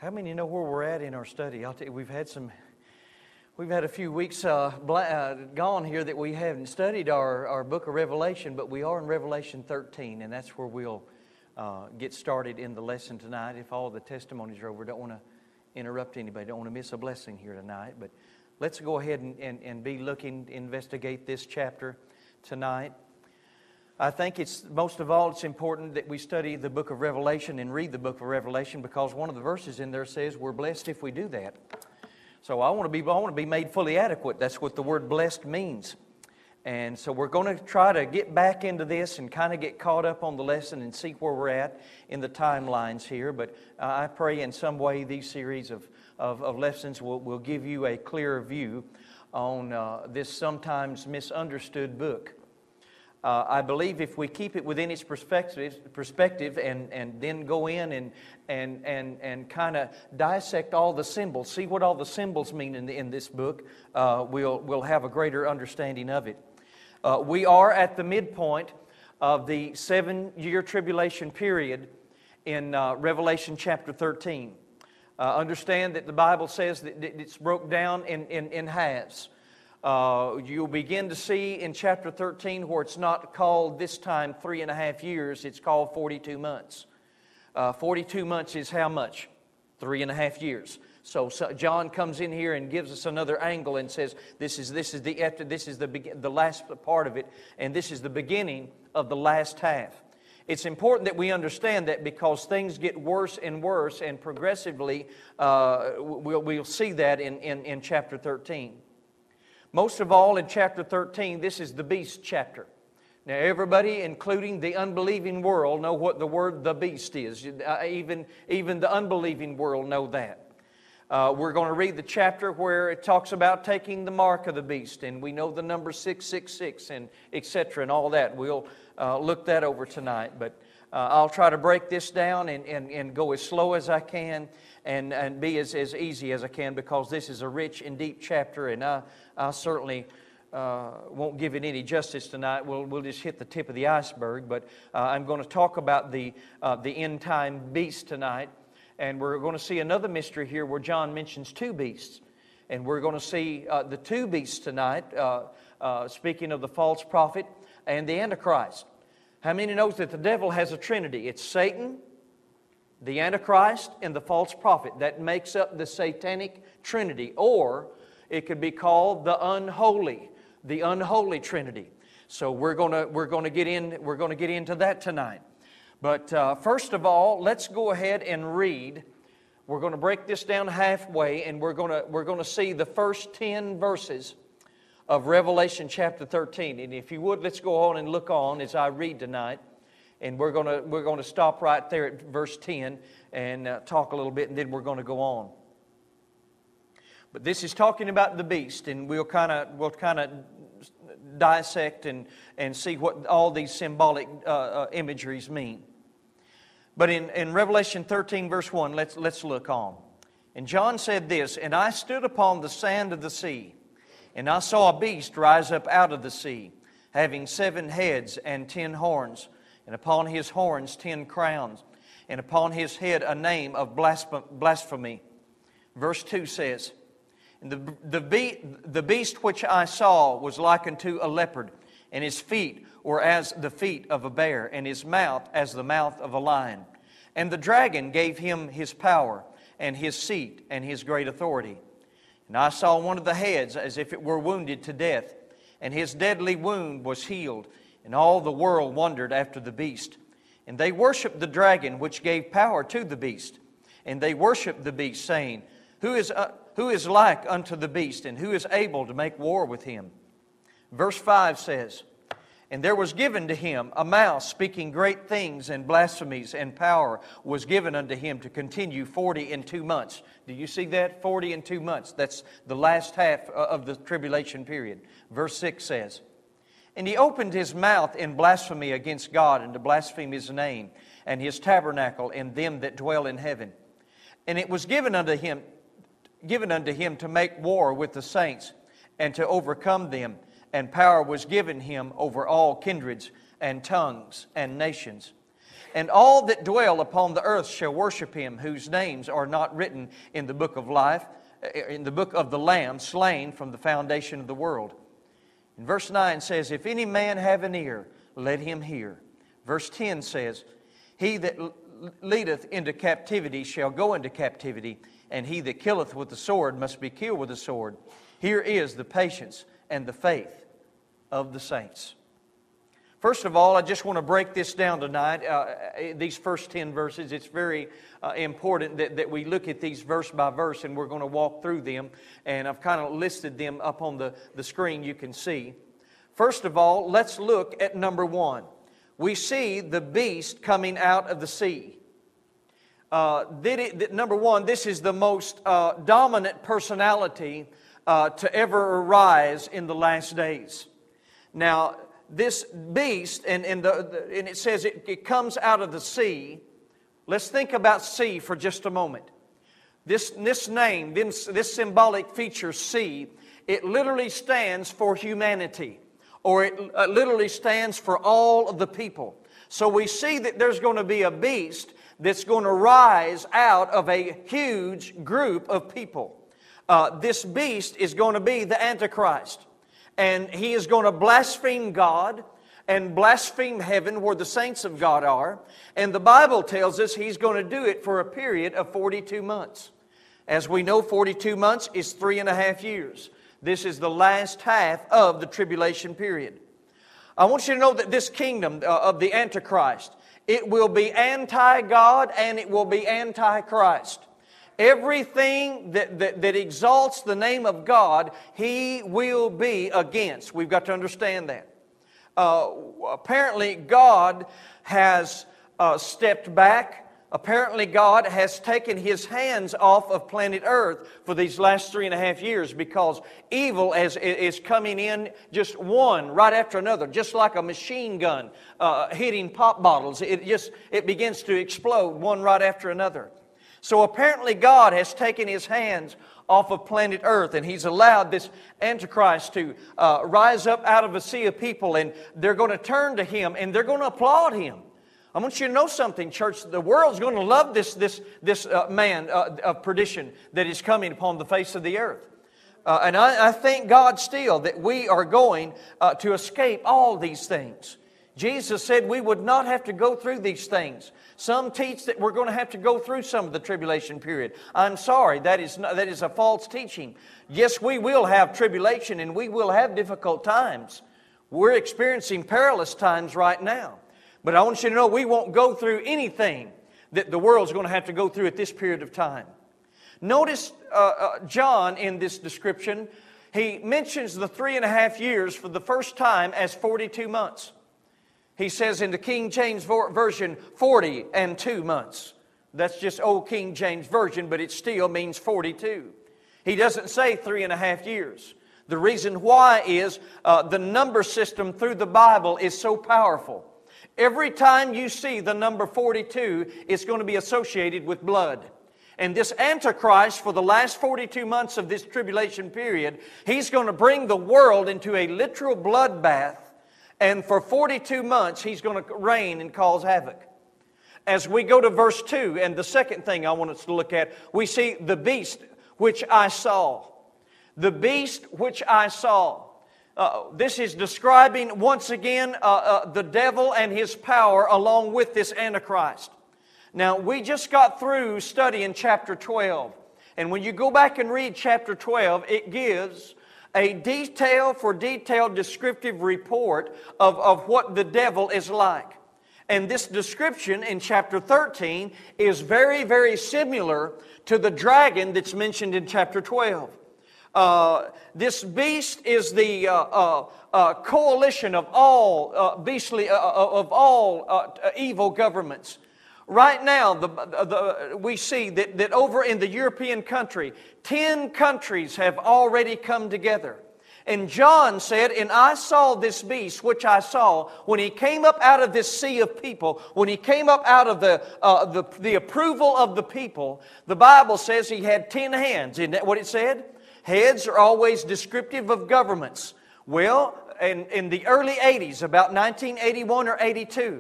How many know where we're at in our study? I'll tell you, we've had a few weeks gone here that we haven't studied our book of Revelation, but we are in Revelation 13, and that's where we'll get started in the lesson tonight. If all the testimonies are over, don't want to interrupt anybody, don't want to miss a blessing here tonight. But let's go ahead and be looking, investigate this chapter tonight. I think it's most of all it's important that we study the book of Revelation and read the book of Revelation, because one of the verses in there says we're blessed if we do that. So I want to be made fully adequate. That's what the word blessed means. And so we're going to try to get back into this and kind of get caught up on the lesson and see where we're at in the timelines here. But I pray in some way these series of lessons will give you a clearer view on this sometimes misunderstood book. I believe if we keep it within its perspective and then go in and kind of dissect all the symbols, see what all the symbols mean in this book, we'll have a greater understanding of it. We are at the midpoint of the 7-year tribulation period in Revelation chapter 13. Understand that the Bible says that it's broke down in halves. You'll begin to see in chapter 13 where it's not called this time 3.5 years, it's called 42 months. 42 months is how much? 3.5 years. So John comes in here and gives us another angle and says this is the last part of it, and this is the beginning of the last half. It's important that we understand that, because things get worse and worse, and progressively we'll see that in chapter 13. Most of all, in chapter 13, this is the beast chapter. Now, everybody, including the unbelieving world, know what the word the beast is. Even the unbelieving world know that. We're going to read the chapter where it talks about taking the mark of the beast, and we know the number 666 and etc. and all that. We'll look that over tonight, but I'll try to break this down and go as slow as I can and be as easy as I can, because this is a rich and deep chapter, and I certainly won't give it any justice tonight. We'll just hit the tip of the iceberg, but I'm going to talk about the end time beast tonight, and we're going to see another mystery here where John mentions two beasts, and we're going to see the two beasts tonight, speaking of the false prophet and the Antichrist. How many knows that the devil has a trinity? It's Satan, the Antichrist, and the false prophet. That makes up the satanic trinity, or it could be called the unholy trinity. So we're going to get into that tonight. But first of all, let's go ahead and read. We're going to break this down halfway, and we're going to see the first 10 verses of Revelation chapter 13. And if you would, let's go on and look on as I read tonight. And we're going to stop right there at verse 10 and talk a little bit, and then we're going to go on. But this is talking about the beast, and we'll kind of dissect and see what all these symbolic imageries mean. But in Revelation 13 verse 1, let's look on. And John said this, "And I stood upon the sand of the sea, and I saw a beast rise up out of the sea, having 7 heads and 10 horns, and upon his horns 10 crowns, and upon his head a name of blasphemy." Verse 2 says, "And the beast which I saw was like unto a leopard, and his feet were as the feet of a bear, and his mouth as the mouth of a lion. And the dragon gave him his power, and his seat, and his great authority. And I saw one of the heads as if it were wounded to death, and his deadly wound was healed. And all the world wondered after the beast. And they worshipped the dragon, which gave power to the beast. And they worshipped the beast, saying, Who is like unto the beast, and who is able to make war with him?" Verse 5 says, "And there was given to him a mouth speaking great things and blasphemies, and power was given unto him to continue 42 months. Do you see that? 42 months. That's the last half of the tribulation period. Verse 6 says, "And he opened his mouth in blasphemy against God, and to blaspheme his name, and his tabernacle, and them that dwell in heaven. And it was given unto him to make war with the saints, and to overcome them. And power was given him over all kindreds and tongues and nations. And all that dwell upon the earth shall worship him, whose names are not written in the book of life, in the book of the Lamb, slain from the foundation of the world. And verse 9 says, if any man have an ear, let him hear. Verse 10 says, he that leadeth into captivity shall go into captivity, and he that killeth with the sword must be killed with the sword. Here is the patience and the faith of the saints. First of all, I just want to break this down tonight, these first 10 verses. It's very important that we look at these verse by verse, and we're going to walk through them. And I've kind of listed them up on the screen you can see. First of all, let's look at number 1. We see the beast coming out of the sea. Number 1, this is the most dominant personality to ever arise in the last days. Now, this beast, and it says it comes out of the sea. Let's think about sea for just a moment. This name, this symbolic feature, sea, it literally stands for humanity, or it literally stands for all of the people. So we see that there's going to be a beast that's going to rise out of a huge group of people. This beast is going to be the Antichrist. And he is going to blaspheme God and blaspheme heaven where the saints of God are. And the Bible tells us he's going to do it for a period of 42 months. As we know, 42 months is 3.5 years. This is the last half of the tribulation period. I want you to know that this kingdom of the Antichrist, it will be anti-God and it will be anti-Christ. Everything that exalts the name of God, he will be against. We've got to understand that. Apparently, God has stepped back. Apparently, God has taken His hands off of planet Earth for these last 3.5 years, because evil is coming in just one right after another, just like a machine gun hitting pop bottles. It begins to explode one right after another. So apparently God has taken His hands off of planet Earth, and He's allowed this Antichrist to rise up out of a sea of people, and they're going to turn to Him and they're going to applaud Him. I want you to know something, church. The world's going to love this man of perdition that is coming upon the face of the earth. And I thank God still that we are going to escape all these things. Jesus said we would not have to go through these things. Some teach that we're going to have to go through some of the tribulation period. I'm sorry, that is a false teaching. Yes, we will have tribulation and we will have difficult times. We're experiencing perilous times right now. But I want you to know we won't go through anything that the world's going to have to go through at this period of time. Notice John in this description, he mentions the 3.5 years for the first time as 42 months. He says in the King James Version, 40 and 2 months. That's just old King James Version, but it still means 42. He doesn't say 3.5 years. The reason why is the number system through the Bible is so powerful. Every time you see the number 42, it's going to be associated with blood. And this Antichrist, for the last 42 months of this tribulation period, he's going to bring the world into a literal bloodbath. And for 42 months, he's going to reign and cause havoc. As we go to verse 2, and the second thing I want us to look at, we see the beast which I saw. The beast which I saw. This is describing once again the devil and his power along with this Antichrist. Now, we just got through studying chapter 12. And when you go back and read chapter 12, it gives a detailed descriptive report of what the devil is like. And this description in chapter 13 is very, very similar to the dragon that's mentioned in chapter 12. This beast is the coalition of all evil governments. Right now, we see that over in the European country, 10 countries have already come together. And John said, and I saw this beast, which I saw, when he came up out of this sea of people, when he came up out of the approval of the people, the Bible says he had 10 hands. Isn't that what it said? Heads are always descriptive of governments. Well, in the early 80s, about 1981 or 82,